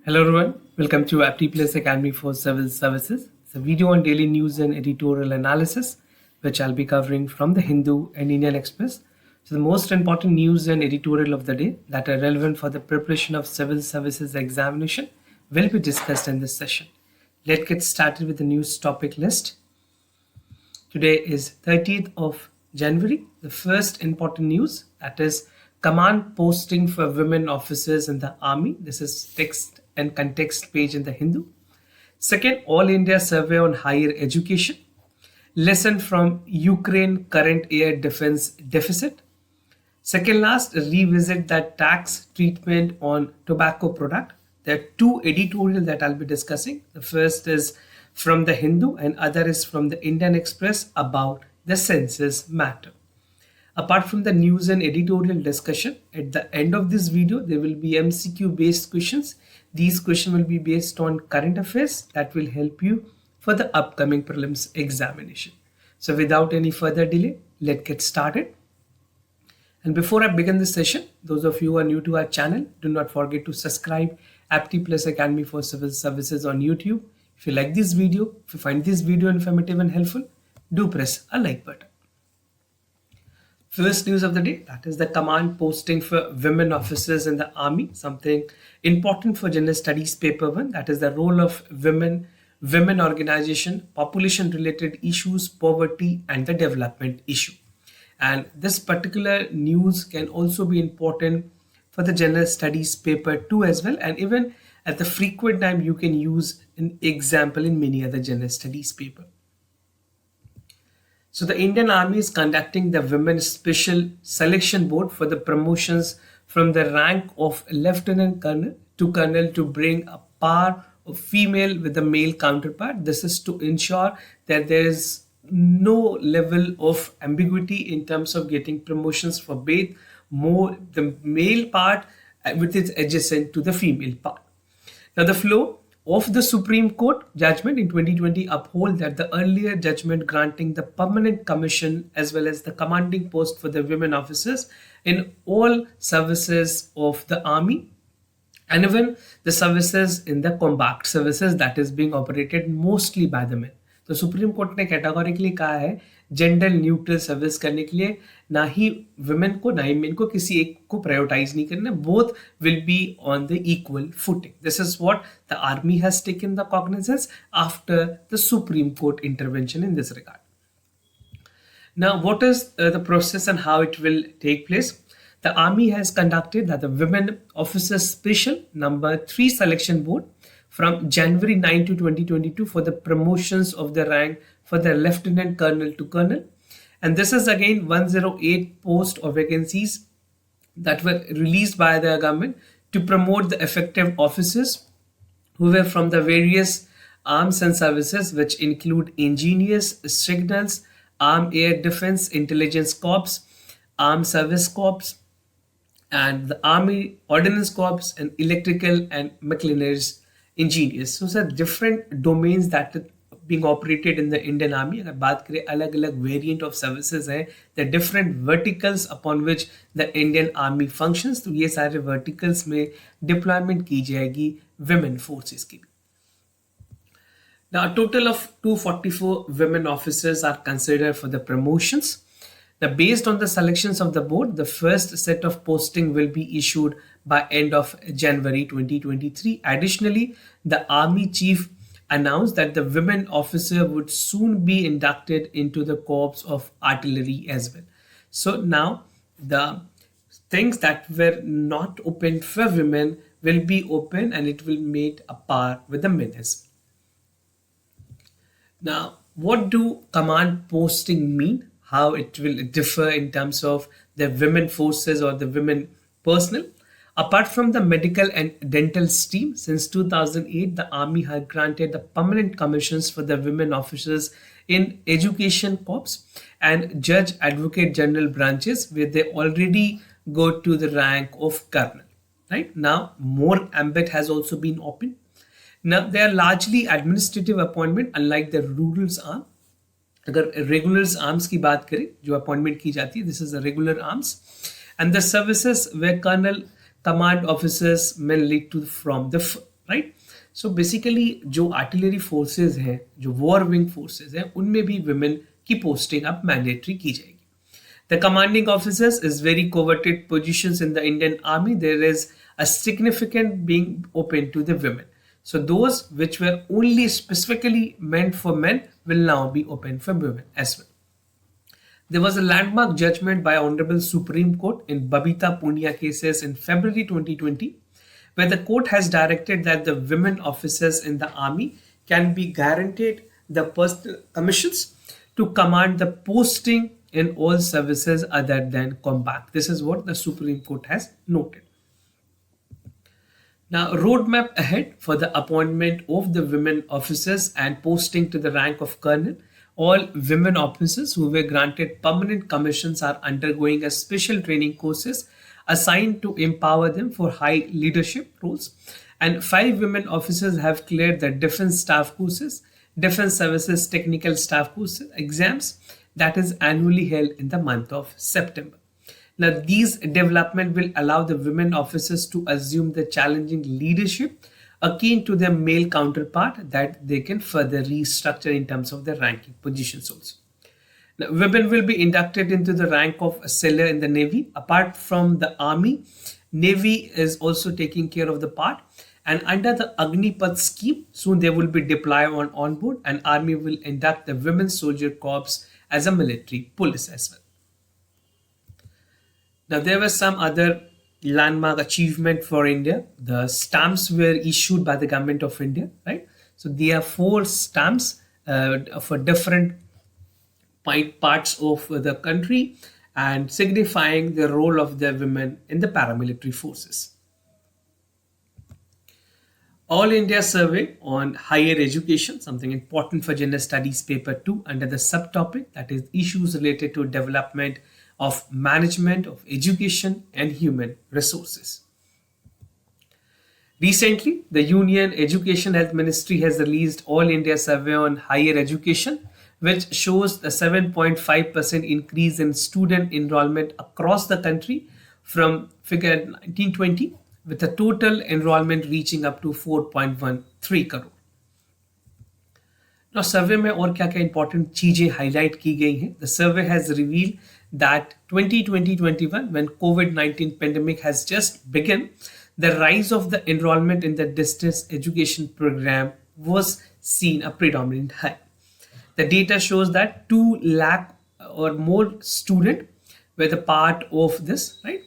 Hello everyone, welcome to Apti Plus Academy for Civil Services. It's a video on daily news and editorial analysis, which I'll be covering from the Hindu and Indian Express. So the most important news and editorial of the day that are relevant for the preparation of civil services examination will be discussed in this session. Let's get started with the news topic list. Today is 30th of January. The first important news, that is command posting for women officers in the army. This is text and context page in the Hindu. Second, All India Survey on Higher Education. Lesson from Ukraine current air defense deficit. Second last, revisit that tax treatment on tobacco product. There are two editorial that I'll be discussing. The first is from the Hindu and other is from the Indian Express about the census matter. Apart from the news and editorial discussion, at the end of this video, there will be MCQ based questions. These questions will be based on current affairs that will help you for the upcoming prelims examination. So without any further delay, let's get started. And before I begin this session, those of you who are new to our channel, do not forget to subscribe Apti Plus Academy for Civil Services on YouTube. If you like this video, if you find this video informative and helpful, do press a like button. First news of the day, that is the command posting for women officers in the army, something important for general studies paper 1, that is the role of women organization, population related issues, poverty and the development issue. And this particular news can also be important for the general studies paper 2 as well, and even at the frequent time you can use an example in many other general studies paper. So the Indian Army is conducting the Women's Special Selection Board for the promotions from the rank of Lieutenant Colonel to bring a par of female with the male counterpart. This is to ensure that there is no level of ambiguity in terms of getting promotions for both the male part with its adjacent to the female part. Now the flow of the Supreme Court judgment in 2020 uphold that the earlier judgment granting the permanent commission as well as the commanding post for the women officers in all services of the army and even the services in the combat services that is being operated mostly by the men. तो supreme court ने categorically कहा है gender neutral service करने के लिए ना ही women को ना ही मेन को किसी एक को प्रायोरिटाइज नहीं करना, both will be on the equal footing. This is what the army has taken the cognizance after the supreme court intervention in this regard. Now, what is the process and how it will take place? The Army has conducted the Women Officers Special number 3 Selection Board from January 9 to 2022 for the promotions of the rank for the Lieutenant Colonel to Colonel. And this is again 108 post or vacancies that were released by the government to promote the effective officers who were from the various arms and services, which include engineers, signals, armed air defense, intelligence corps, armed service corps, and the army ordnance corps and electrical and mechanics engineers. So sir, different domains that are being operated in the Indian Army. अगर बात करें अलग अलग variant of services हैं, the different verticals upon which the Indian Army functions. तो ये सारे verticals में deployment की जाएगी women forces की भी. Now, a total of 244 women officers are considered for the promotions. Now, based on the selections of the board, the first set of posting will be issued by end of January 2023. Additionally, the Army Chief announced that the women officer would soon be inducted into the Corps of Artillery as well. So now the things that were not open for women will be open and it will meet a par with the men as well. Now, what do command posting mean? How it will differ in terms of the women forces or the women personnel? Apart from the medical and dental stream, since 2008, the Army had granted the permanent commissions for the women officers in education corps and judge advocate general branches where they already go to the rank of colonel. Right now, more ambit has also been opened. Now, they are largely administrative appointment, unlike the rural arm. अगर regular arms की बात करें जो appointment की जाती है, this is the regular arms, and the services where colonel command officers may lead to from the right. So basically जो artillery forces हैं, जो वॉर विंग फोर्सेज हैं, उनमें भी विमेन की पोस्टिंग अब मैंडेटरी की जाएगी. The commanding officers is very coveted positions in the Indian Army. There is a significant being open to the women. So those which were only specifically meant for men will now be open for women as well. There was a landmark judgment by Honorable Supreme Court in Babita Punia cases in February 2020, where the court has directed that the women officers in the army can be guaranteed the personal commissions to command the posting in all services other than combat. This is what the Supreme Court has noted. Now, roadmap ahead for the appointment of the women officers and posting to the rank of colonel. All women officers who were granted permanent commissions are undergoing a special training courses assigned to empower them for high leadership roles. And 5 women officers have cleared the defense staff courses, defense services technical staff courses exams that is annually held in the month of September. Now, these development will allow the women officers to assume the challenging leadership akin to their male counterpart that they can further restructure in terms of their ranking positions also. Now, women will be inducted into the rank of a sailor in the Navy. Apart from the Army, Navy is also taking care of the part. And under the Agnipath scheme, soon they will be deployed on board, and Army will induct the Women's Soldier Corps as a military police as well. Now, there was some other landmark achievement for India. The stamps were issued by the government of India, right? So there are 4 stamps for different parts of the country and signifying the role of the women in the paramilitary forces. All India Survey on Higher Education, something important for Gender Studies Paper 2 under the subtopic, that is issues related to development of management of education and human resources. Recently, the Union Education Health Ministry has released All India Survey on Higher Education, which shows a 7.5% increase in student enrollment across the country from figure 1920, with the total enrollment reaching up to 4.13 crore. Now, survey में और क्या-क्या important चीजें highlight की गई हैं. The survey has revealed that 2020-21, when COVID-19 pandemic has just begun, the rise of the enrollment in the distance education program was seen a predominant high. The data shows that 2 lakh or more students were the part of this, right?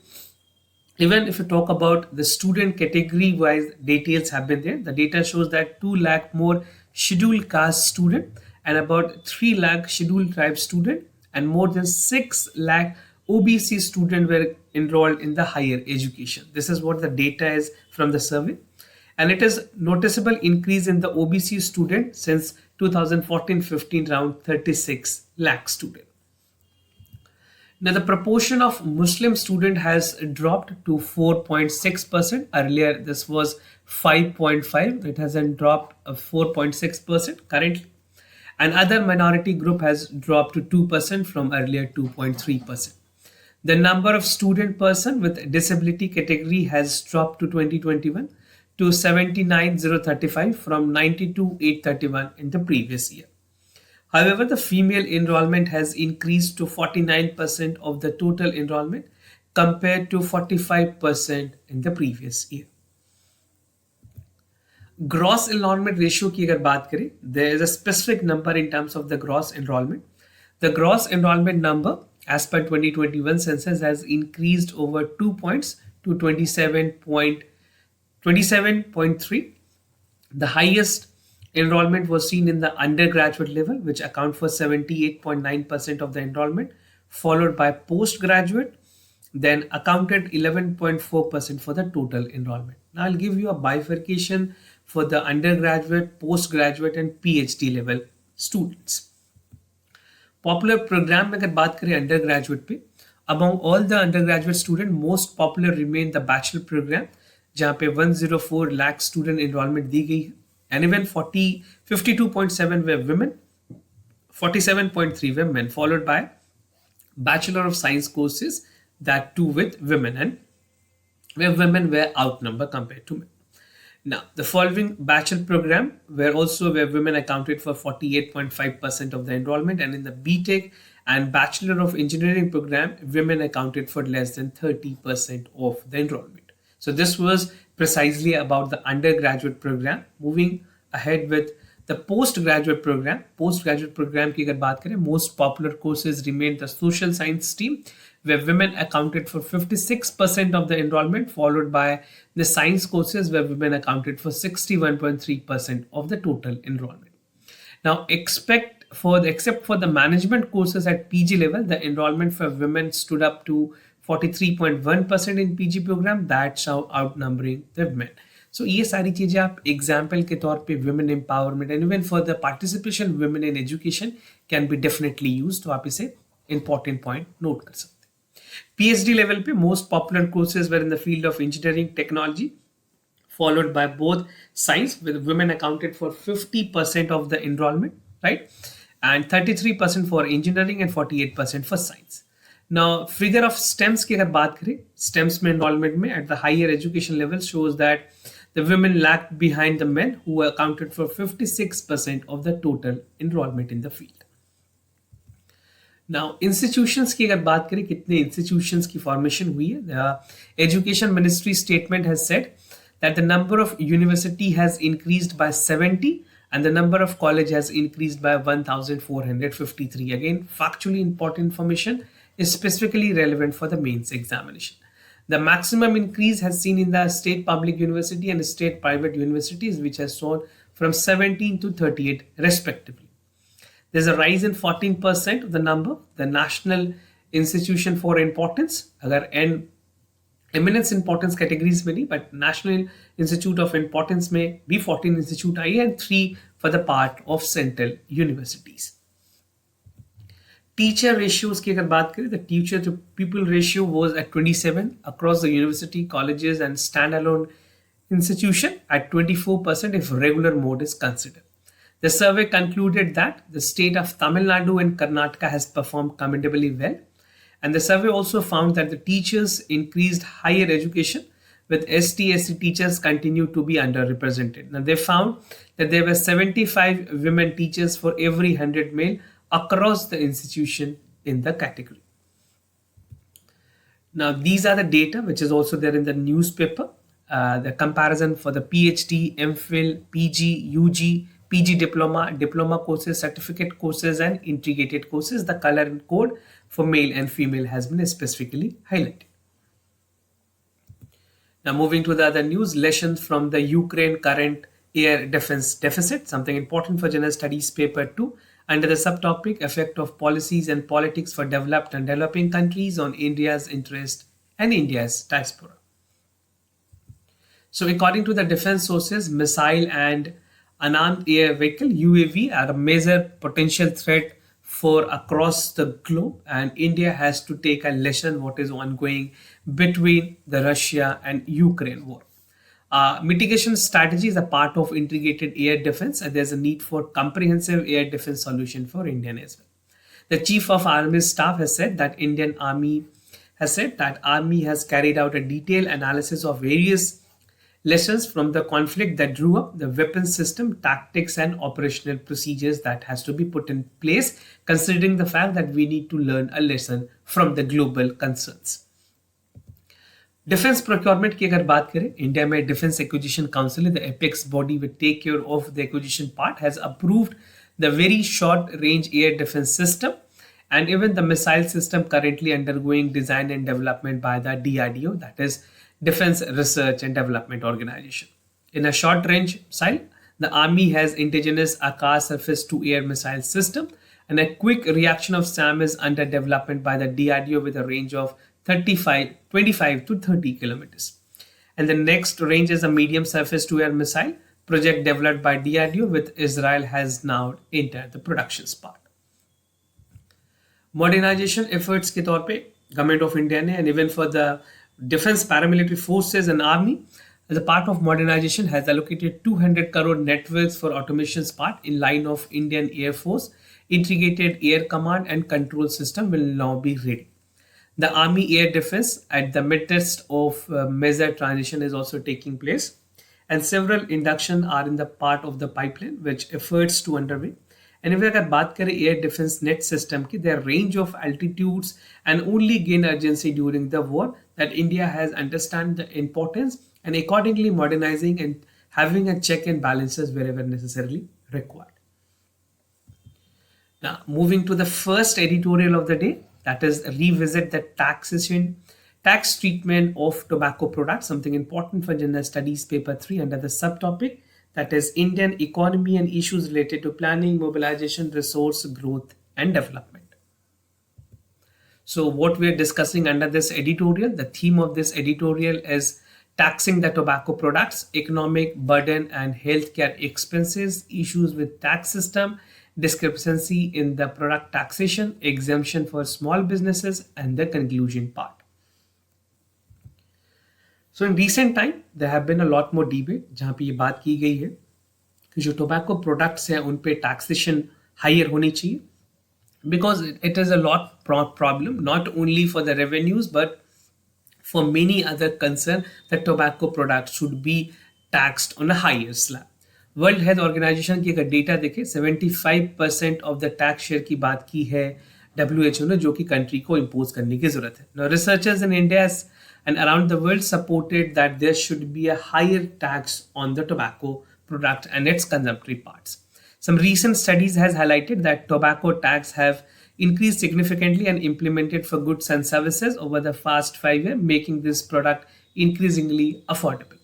Even if you talk about the student category wise details have been there, the data shows that 2 lakh more scheduled caste student and about 3 lakh scheduled tribe student and more than 6 lakh OBC student were enrolled in the higher education. This is what the data is from the survey. And it is noticeable increase in the OBC student since 2014-15, around 36 lakh student. Now, the proportion of Muslim student has dropped to 4.6%. Earlier, this was 5.5. It has dropped 4.6% currently. And other minority group has dropped to 2% from earlier 2.3%. The number of student person with disability category has dropped to 2021 to 79,035 from 92,831 in the previous year. However, the female enrollment has increased to 49% of the total enrollment compared to 45% in the previous year. Gross enrollment ratio की अगर बात करें, there is a specific number in terms of the gross enrollment. The gross enrollment number as per 2021 census has increased over 2 points to 27.3. The highest enrollment was seen in the undergraduate level, which account for 78.9% of the enrollment, followed by postgraduate, then accounted 11.4% for the total enrollment. Now I'll give you a bifurcation for the undergraduate, postgraduate and PhD level students. Popular program में अगर बात करें undergraduate पे, among all the undergraduate student, most popular remain the bachelor program, जहाँ पे 104 lakh student enrollment दी गई है. And even 52.7 were women, 47.3 were men, followed by Bachelor of Science courses, that too with women, and where women were outnumbered compared to men. Now, the following bachelor program where women accounted for 48.5% of the enrollment, and in the BTech and Bachelor of Engineering program, women accounted for less than 30% of the enrollment. So this was precisely about the undergraduate program. Moving ahead with the postgraduate program. Postgraduate program की अगर बात करें, most popular courses remained the social science stream, where women accounted for 56% of the enrollment, followed by the science courses, where women accounted for 61.3% of the total enrollment. Now, except for the management courses at PG level, the enrollment for women stood up to 43.1% in PG program, that's how outnumbering the men. So ये सारी चीजें आप example के तौर पे women empowerment and even for the participation women in education can be definitely used. तो आप इसे important point note कर सकते हैं. PhD level पे most popular courses were in the field of engineering technology, followed by both science, with women accounted for 50% of the enrollment, right? And 33% for engineering and 48% for science. Now, figure of STEMs की अगर बात करें, STEMs में enrollment में at the higher education level shows that the women lagged behind the men, who accounted for 56% of the total enrollment in the field. Now, institutions की अगर बात करें, कितने institutions की formation हुई है, the Education Ministry statement has said that the number of university has increased by 70 and the number of college has increased by 1453. Again, factually important information is specifically relevant for the mains examination. The maximum increase has seen in the state public university and state private universities, which has shown from 17 to 38 respectively. There's a rise in 14% of the number. The National Institution for Importance, agar N eminence importance categories में नहीं, but National Institute of Importance में भी 14 institute I and 3 for the part of central universities. Teacher ratios की अगर बात करें, the teacher to pupil ratio was at 27 across the university, colleges and standalone institution, at 24% if regular mode is considered. The survey concluded that the state of Tamil Nadu and Karnataka has performed commendably well. And the survey also found that the teachers increased higher education, with ST/SC teachers continue to be underrepresented. Now, they found that there were 75 women teachers for every 100 male across the institution in the category. Now, these are the data which is also there in the newspaper. The comparison for the PhD, MPhil, PG, UG, PG diploma, diploma courses, certificate courses, and integrated courses. The color and code for male and female has been specifically highlighted. Now, moving to the other news, lessons from the Ukraine current air defense deficit, something important for general studies paper 2, under the subtopic effect of policies and politics for developed and developing countries on India's interest and India's diaspora. So, according to the defense sources, missile and unarmed air vehicle UAV are a major potential threat for across the globe, and India has to take a lesson what is ongoing between the Russia and Ukraine war. Mitigation strategy is a part of integrated air defense, and there's a need for comprehensive air defense solution for India as well. The Chief of Army Staff has said that Army has carried out a detailed analysis of various lessons from the conflict that drew up the weapon system, tactics, and operational procedures that has to be put in place, considering the fact that we need to learn a lesson from the global concerns. Defense procurement की अगर बात करें, India में defence acquisition council, the apex body will take care of the acquisition part, has approved the very short range air defense system and even the missile system currently undergoing design and development by the DRDO, that is Defense Research and Development Organization. In a short range missile, the Army has indigenous Akash surface to air missile system, and a quick reaction of SAM is under development by the DRDO with a range of 25 to 30 kilometers. And the next range is a medium surface to air missile project developed by DRDO, with Israel has now entered the production part. Modernization efforts के तौर पे Government of India ने, and even for the defense paramilitary forces and army, as a part of modernization, has allocated 200 crore networks for automation's part in line of Indian Air Force. Integrated air command and control system will now be ready. The Army Air Defense at the midst of major transition is also taking place. and several induction are in the part of the pipeline which efforts to underway. And if we अगर बात करें air defense net system की, their range of altitudes and only gain urgency during the war that India has understand the importance and accordingly modernizing and having a check and balances wherever necessarily required. Now, moving to the first editorial of the day, that is revisit the taxation, tax treatment of tobacco products, something important for General Studies Paper 3 under the subtopic, that is Indian economy and issues related to planning, mobilization, resource growth and development. So what we are discussing under this editorial, the theme of this editorial is taxing the tobacco products, economic burden and healthcare expenses, issues with tax system, discrepancy in the product taxation, exemption for small businesses, and the conclusion part. So in recent time, there have been a lot more debate जहाँ पे ये बात की गई है कि जो tobacco products हैं उन पे taxation higher होनी चाहिए because it is a lot problem not only for the revenues but for many other concern that tobacco products should be taxed on a higher slab. World Health Organization की अगर data देखें 75% of the tax share की बात की है WHO ने जो कि कंट्री को इम्पोज करने की जरूरत है. Now researchers in India and around the world supported that there should be a higher tax on the tobacco product and its consumptive parts. Some recent studies has highlighted that tobacco tax have increased significantly and implemented for goods and services over the past 5 years, making this product increasingly affordable.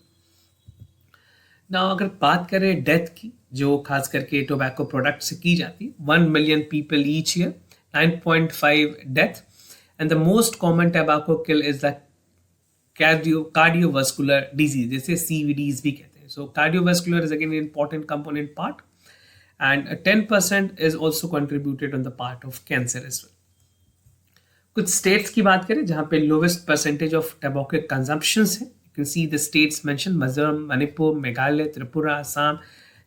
Now अगर बात करें death की जो खास करके tobacco product से की जाती है 1 million people each year, 9.5 death, and the most common tobacco kill is the cardiovascular disease, जैसे CVDs भी कहते हैं. So cardiovascular is again an important component part and 10% is also contributed on the part of cancer as well. कुछ states की बात करें जहाँ पे lowest percentage of tobacco consumption है. You can see the states mentioned Mizoram, Manipur, Meghalaya, Tripura, Assam,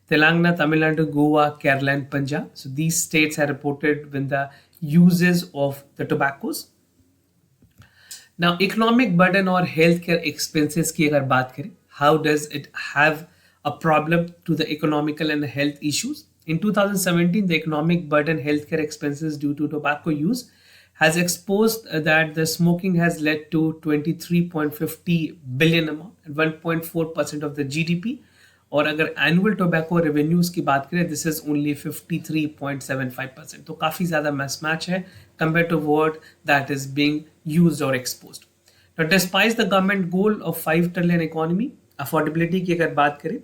Telangana, Tamil Nadu, Goa, Kerala and Punjab. So these states are reported with the uses of the tobaccos. Now economic burden or healthcare expenses की अगर बात करें, how does it have a problem to the economical and health issues? In 2017, the economic burden healthcare expenses due to tobacco use has exposed that the smoking has led to 23.50 billion amount and 1.4% of the GDP. और अगर annual tobacco revenues की बात करें, this is only 53.75%. तो काफी ज़्यादा mismatch है compared to what that is being used or exposed. Now, despite the government goal of 5 trillion economy, affordability की अगर बात करें,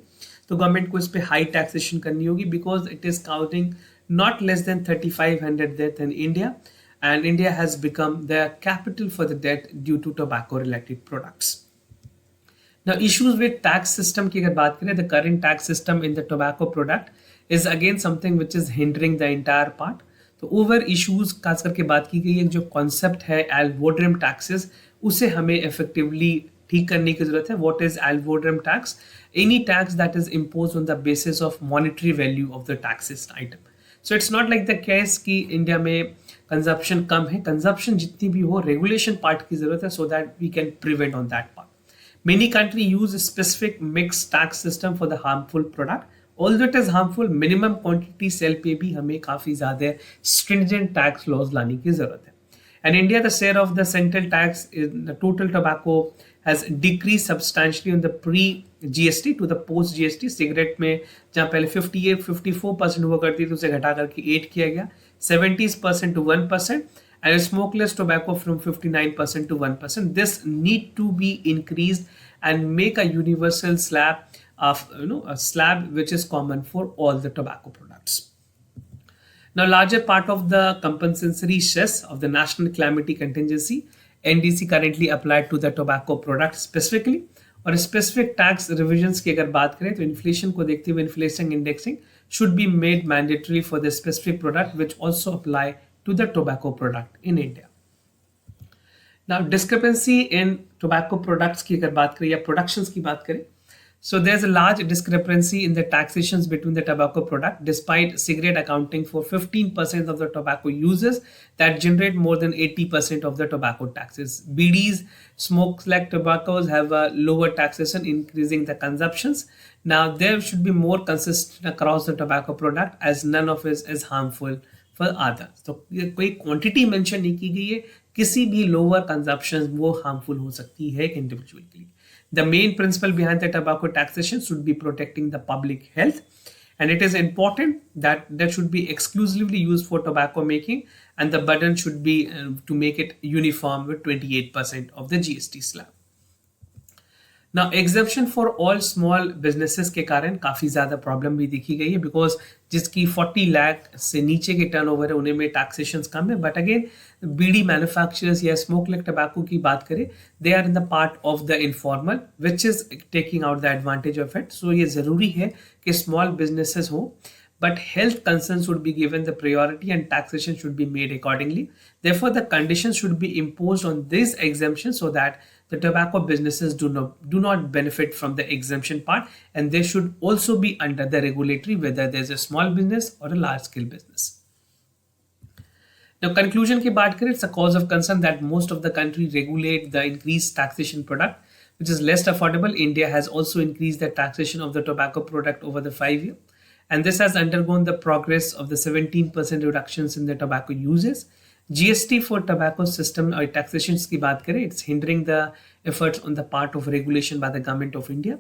तो गवर्नमेंट को इस पे हाई टैक्सेशन करनी होगी because it is counting not less than 3,500 deaths in India. And India has become the capital for the death due to tobacco related products. Now issues with tax system की अगर बात करें, the current tax system in the tobacco product is again something which is hindering the entire part. तो over issues खास करके बात की गई है जो concept है alvodrem taxes उसे हमें effectively ठीक करने की जरूरत है. What is alvodrem tax? Any tax that is imposed on the basis of monetary value of the taxed item. So it's not like the case कि इंडिया में कंजप्शन कम है, कंजप्शन जितनी भी हो रेगुलेशन पार्ट की जरूरत है so that we can prevent on that part. Many countries use a specific mixed tax system for the harmful product. Although it is harmful, minimum quantity sell पे भी हमें काफी ज्यादा stringent tax laws लाने की जरूरत है. And India, the share of the central tax in the total tobacco has decreased substantially on the pre-GST to the post-GST. Cigarette में जहाँ पहले 54% हुआ करती थी उसे घटा करके 8 किया गया, 70% to 1%, and smokeless tobacco from 59% to 1%. This need to be increased and make a universal slab of a slab which is common for all the tobacco products. Now, larger part of the compensatory cess of the National Calamity Contingency NDC currently applied to the tobacco product specifically, और specific tax revisions की अगर बात करें तो inflation को देखते हुए inflation indexing should be made mandatory for the specific product which also apply to the tobacco product in India. Now discrepancy in tobacco products की अगर बात करें या productions की बात करें So there's a large discrepancy in the taxations between the tobacco product, despite cigarette accounting for 15% of the tobacco users that generate more than 80% of the tobacco taxes. BDs, smoke-like tobaccos have a lower taxation, increasing the consumptions. Now there should be more consistent across the tobacco product as none of it is harmful for others. तो ये कोई quantity mention नहीं की गई है, किसी भी lower consumption वो harmful हो सकती है individual के लिए. The main principle behind the tobacco taxation should be protecting the public health, and it is important that that should be exclusively used for tobacco making, and the burden should be to make it uniform with 28% of the GST slab. Now exemption for all small businesses के कारण काफ़ी ज़्यादा problem भी देखी गई है, because जिसकी 40 लाख से नीचे के टर्नओवर है उन्हें में टैक्सेशन कम है. बट अगेन बीड़ी मैन्युफैक्चरर्स या स्मोक लाइक टबैको की बात करें, they are in the part of the informal which is taking out the advantage of it. So ये ज़रूरी है कि स्मॉल बिजनेसेस हो, but health concerns should be given the priority and taxation should be made accordingly. Therefore, the conditions should be imposed on this exemption so that the tobacco businesses do not benefit from the exemption part, and they should also be under the regulatory, whether there's a small business or a large scale business. Now, conclusion की बात करें, it's a cause of concern that most of the country regulate the increased taxation product, which is less affordable. India has also increased the taxation of the tobacco product over the 5 years. And this has undergone the progress of the 17% reductions in the tobacco uses. GST for tobacco system or taxations की बात करें, it's hindering the efforts on the part of regulation by the government of India.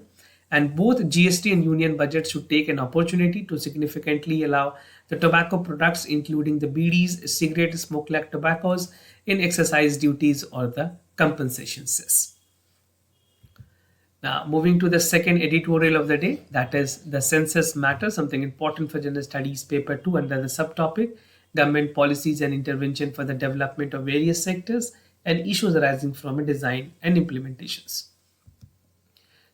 And both GST and union budgets should take an opportunity to significantly allow the tobacco products, including the BDs, cigarettes, smoke-like tobaccos, in excise duties or the compensation cess. Now, moving to the second editorial of the day, that is the census matter, something important for general studies paper 2 under the subtopic government policies and intervention for the development of various sectors and issues arising from a design and implementations.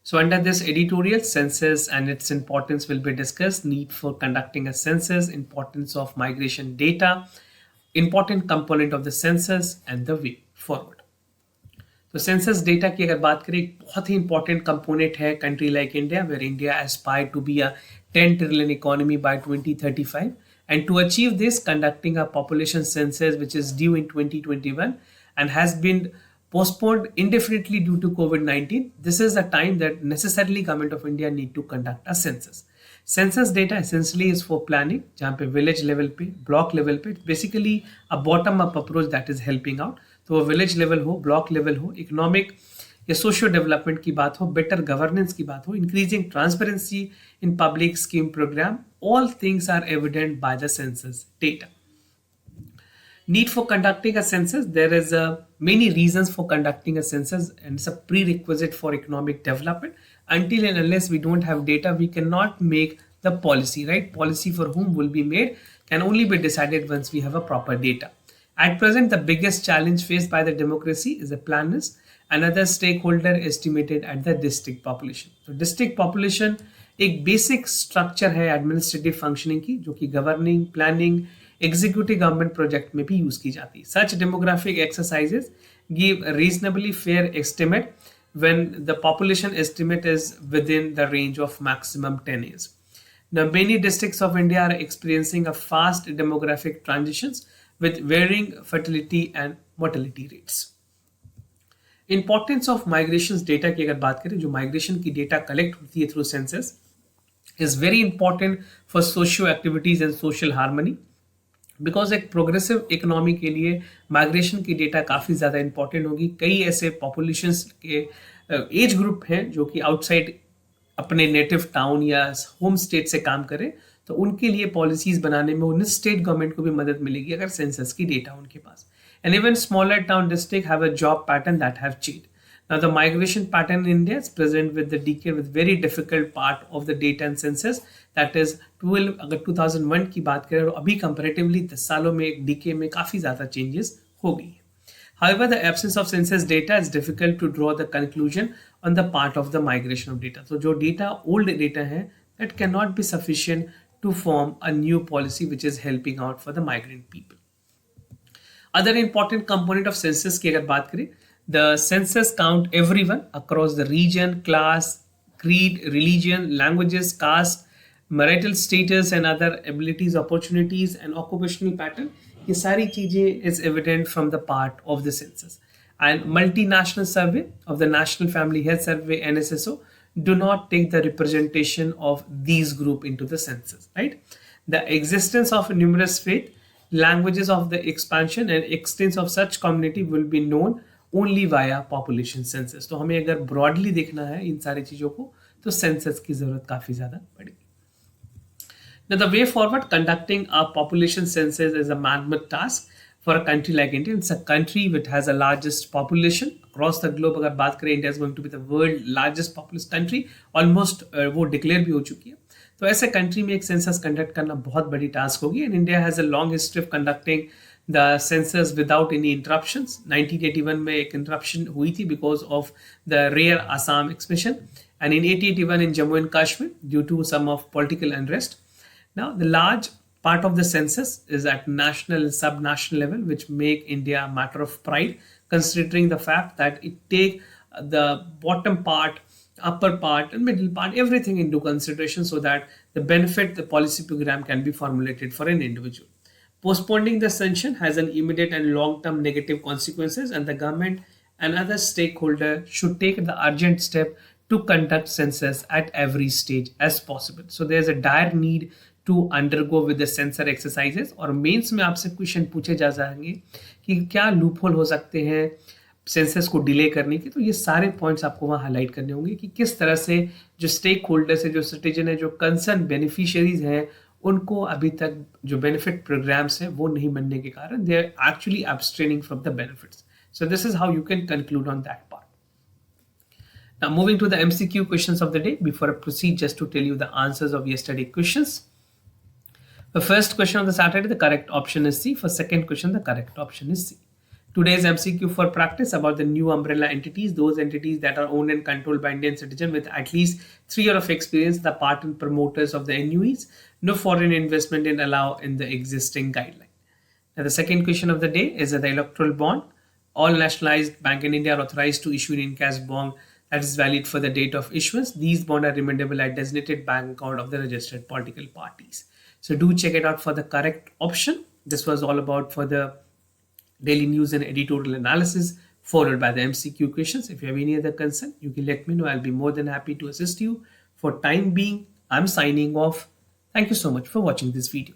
So under this editorial, census and its importance will be discussed, need for conducting a census, importance of migration data, important component of the census and the way forward. तो census data की अगर बात करें, एक बहुत ही important component है country like India, where India aspire to be a 10 trillion economy by 2035, and to achieve this, conducting a population census which is due in 2021 and has been postponed indefinitely due to COVID-19. This is a time that necessarily government of India need to conduct a census. Census data essentially is for planning, जहाँ पे village level पे, block level पे, basically a bottom up approach that is helping out. तो वो village level हो, block level हो, economic या socio development की बात हो, बेटर गवर्नेंस की बात हो, increasing transparency in public scheme programme, all things are evident by the census data. Need for conducting a census, there is many reasons for conducting a census, and it's a prerequisite for economic development. Until and unless we don't have data, we cannot make the policy, right? Policy for whom will be made can only be decided once we have a proper data. At present, the biggest challenge faced by the democracy is the planners and other stakeholder estimated at the district population. So district population एक basic structure है administrative functioning की, जो कि governing, planning, executive government project में भी use की जाती है. Such demographic exercises give a reasonably fair estimate when the population estimate is within the range of maximum 10 years. Now, many districts of India are experiencing a fast demographic transitions with varying fertility and mortality rates. Importance of migrations data की अगर बात करें, जो migration की data collect होती है through census is very important for socio activities and social harmony, because एक progressive economy के लिए माइग्रेशन की डेटा काफ़ी ज़्यादा इंपॉर्टेंट होगी. कई ऐसे पॉपुलेशंस के एज ग्रुप हैं जो कि आउटसाइड अपने नेटिव टाउन या होम स्टेट से काम करें, तो उनके लिए पॉलिसीज बनाने में उन स्टेट गवर्नमेंट को भी मदद मिलेगी अगर सेंसस की डेटा उनके पास. And even smaller town district have a job pattern that have changed. Now the migration pattern in India is present with the decay with very difficult part of the data and census, that is 12 अगर 2001 की बात करें, अभी comparatively 10 सालों में एक decay में काफ़ी ज़्यादा changes हो गई है. However, the absence of census data is difficult to draw the conclusion on the part of the migration of data. So जो data old data है, that cannot be sufficient to form a new policy which is helping out for the migrant people. Other important component of census की अगर बात करें, the census count everyone across the region, class, creed, religion, languages, caste, marital status and other abilities, opportunities and occupational pattern, ये सारी चीजें is evident from the part of the census. And multinational survey of the National Family Health Survey NSSO do not take the representation of these group into the census, right? The existence of numerous faith, languages of the expansion and extents of such community will be known only via population census. तो हमें अगर broadly देखना है इन सारी चीजों को तो census की जरूरत काफी ज्यादा पड़ेगी. Now, the way forward, conducting a population census is a mammoth task for a country like India. It's a country which has the largest population across the globe. अगर बात करें, India is going to be the world largest populous country. Almost वो declare भी हो चुकी है. तो ऐसे country में एक census conduct करना बहुत बड़ी task होगी. And India has a long history of conducting the census without any interruptions. 1981 में एक interruption हुई थी because of the rare Assam expansion. And in 1881 in Jammu and Kashmir due to some of political unrest. Now, the large part of the census is at national and sub-national level, which make India a matter of pride, considering the fact that it take the bottom part, upper part, and middle part, everything into consideration so that the benefit, the policy program can be formulated for an individual. Postponing the census has an immediate and long-term negative consequences, and the government and other stakeholders should take the urgent step to conduct census at every stage as possible. So there's a dire need to undergo with the censor exercises. और mains में आपसे question पूछे जा जाएंगे कि क्या loophole हो सकते हैं सेंसस को डिले करने के. तो ये सारे पॉइंट्स आपको वहाँ हाईलाइट करने होंगे कि किस तरह से जो स्टेक होल्डर्स है, जो सिटीजन है, जो कंसर्न बेनिफिशियरीज हैं, उनको अभी तक जो बेनिफिट प्रोग्राम्स हैं वो नहीं बनने के कारण they are actually abstraining from the benefits. So this is how you can conclude on that part. Now moving to the MCQ questions of the day. Before I proceed, just to tell you the answers of yesterday's questions. The first question of the Saturday, the correct option is C. For second question, the correct option is C. Today's MCQ for practice about the new umbrella entities, those entities that are owned and controlled by Indian citizens with at least 3 years of experience, the part and promoters of the NUEs, no foreign investment in allow in the existing guideline. Now, the second question of the day is that the electoral bond. All nationalized bank in India are authorized to issue an in-cash bond that is valid for the date of issuance. These bonds are remittable at designated bank account of the registered political parties. So do check it out for the correct option. This was all about for the daily news and editorial analysis followed by the MCQ questions. If you have any other concern, you can let me know. I'll be more than happy to assist you. For time being, I'm signing off. Thank you so much for watching this video.